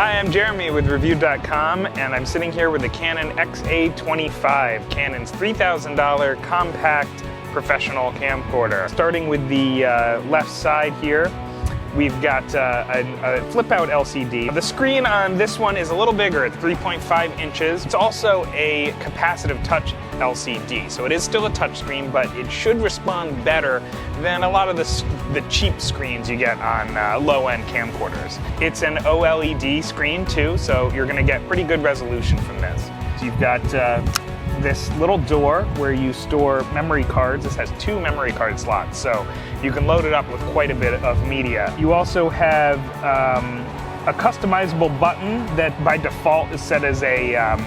Hi, I'm Jeremy with Review.com, and I'm sitting here with the Canon XA25, Canon's $3,000 compact professional camcorder. Starting with the left side here, we've got a flip-out LCD. The screen on this one is a little bigger, it's 3.5 inches. It's also a capacitive touch LCD, so it is still a touch screen, but it should respond better than a lot of the cheap screens you get on low-end camcorders. It's an OLED screen too, so you're gonna get pretty good resolution from this. So you've got this little door where you store memory cards. This has 2 memory card slots, so you can load it up with quite a bit of media. You also have a customizable button that by default is set as a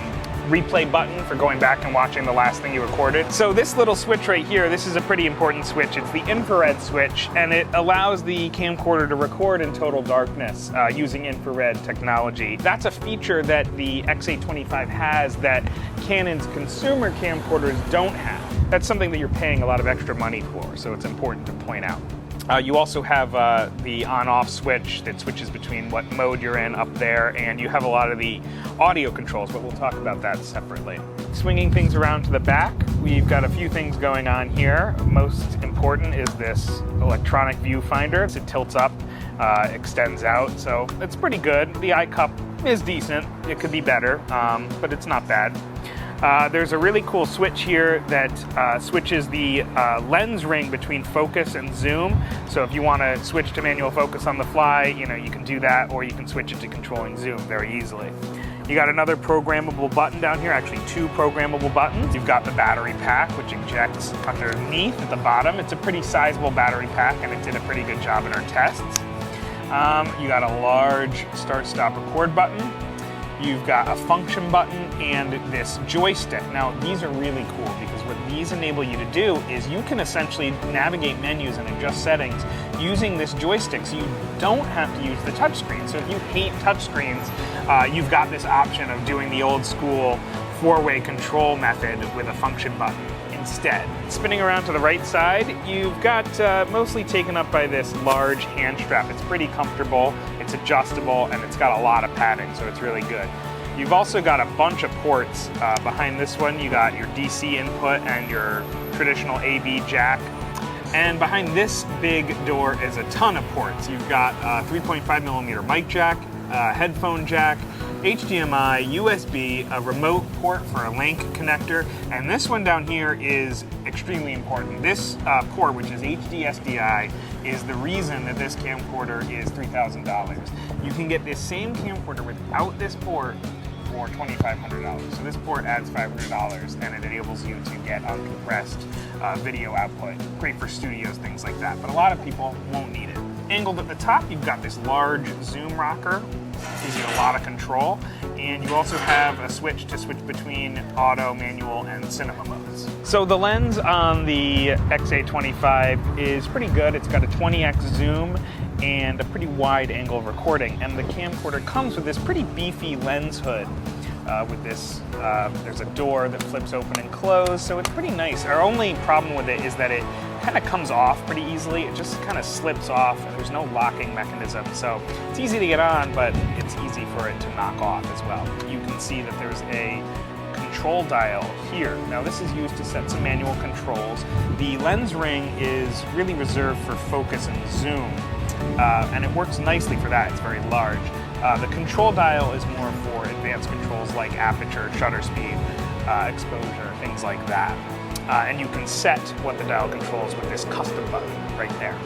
replay button for going back and watching the last thing you recorded. So this little switch right here, this is a pretty important switch. It's the infrared switch, and it allows the camcorder to record in total darkness using infrared technology. That's a feature that the XA25 has that Canon's consumer camcorders don't have. That's something that you're paying a lot of extra money for, so it's important to point out. You also have the on-off switch that switches between what mode you're in up there, and you have a lot of the audio controls, but we'll talk about that separately. Swinging things around to the back, we've got a few things going on here. Most important is this electronic viewfinder. It tilts up, extends out, so it's pretty good. The eye cup is decent. It could be better, but it's not bad. There's a really cool switch here that switches the lens ring between focus and zoom. So if you want to switch to manual focus on the fly, you can do that, or you can switch it to controlling zoom very easily. You got another programmable button down here, actually 2 programmable buttons. You've got the battery pack, which ejects underneath at the bottom. It's a pretty sizable battery pack, and it did a pretty good job in our tests. You got a large start-stop record button. You've got a function button and this joystick. Now, these are really cool because what these enable you to do is you can essentially navigate menus and adjust settings using this joystick, so you don't have to use the touchscreen. So if you hate touchscreens, you've got this option of doing the old school 4-way control method with a function button instead. Spinning around to the right side, you've got mostly taken up by this large hand strap. It's pretty comfortable, it's adjustable, and it's got a lot of padding, so it's really good. You've also got a bunch of ports behind this one. You got your DC input and your traditional AV jack. And behind this big door is a ton of ports. You've got a 3.5mm mic jack, a headphone jack, HDMI, USB, a remote port for a link connector, and this one down here is extremely important. This port, which is HD SDI, is the reason that this camcorder is $3,000. You can get this same camcorder without this port for $2,500. So this port adds $500, and it enables you to get uncompressed video output. Great for studios, things like that, but a lot of people won't need it. Angled at the top, you've got this large zoom rocker. Gives you a lot of control, and you also have a switch to switch between auto, manual, and cinema modes. So the lens on the XA25 is pretty good. It's got a 20x zoom and a pretty wide angle of recording, and the camcorder comes with this pretty beefy lens hood. With this, there's a door that flips open and close, so it's pretty nice. Our only problem with it is that it kind of comes off pretty easily. It just kind of slips off, and there's no locking mechanism, so it's easy to get on, but it's easy for it to knock off as well. You can see that there's a control dial here. Now this is used to set some manual controls. The lens ring is really reserved for focus and zoom, and it works nicely for that. It's very large. The control dial is more for advanced controls like aperture, shutter speed, exposure, things like that. And you can set what the dial controls with this custom button right there.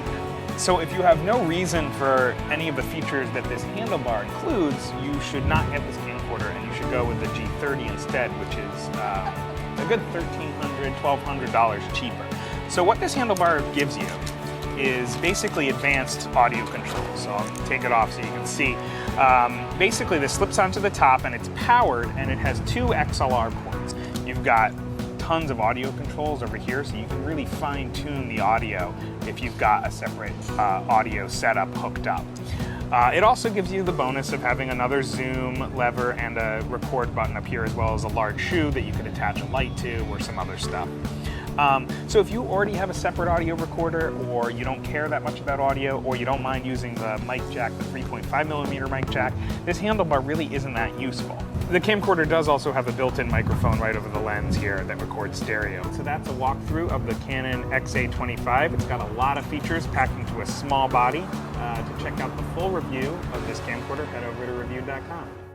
So if you have no reason for any of the features that this handlebar includes, you should not get this camcorder, and you should go with the G30 instead, which is a good $1,300, $1,200 cheaper. So what this handlebar gives you is basically advanced audio controls. So I'll take it off so you can see. Basically this slips onto the top, and it's powered, and it has 2 XLR ports. You've got tons of audio controls over here, so you can really fine-tune the audio if you've got a separate audio setup hooked up. It also gives you the bonus of having another zoom lever and a record button up here, as well as a large shoe that you could attach a light to or some other stuff. So if you already have a separate audio recorder, or you don't care that much about audio, or you don't mind using the mic jack, the 3.5mm mic jack, this handlebar really isn't that useful. The camcorder does also have a built-in microphone right over the lens here that records stereo. So that's a walkthrough of the Canon XA25. It's got a lot of features packed into a small body. To check out the full review of this camcorder, head over to Review.com.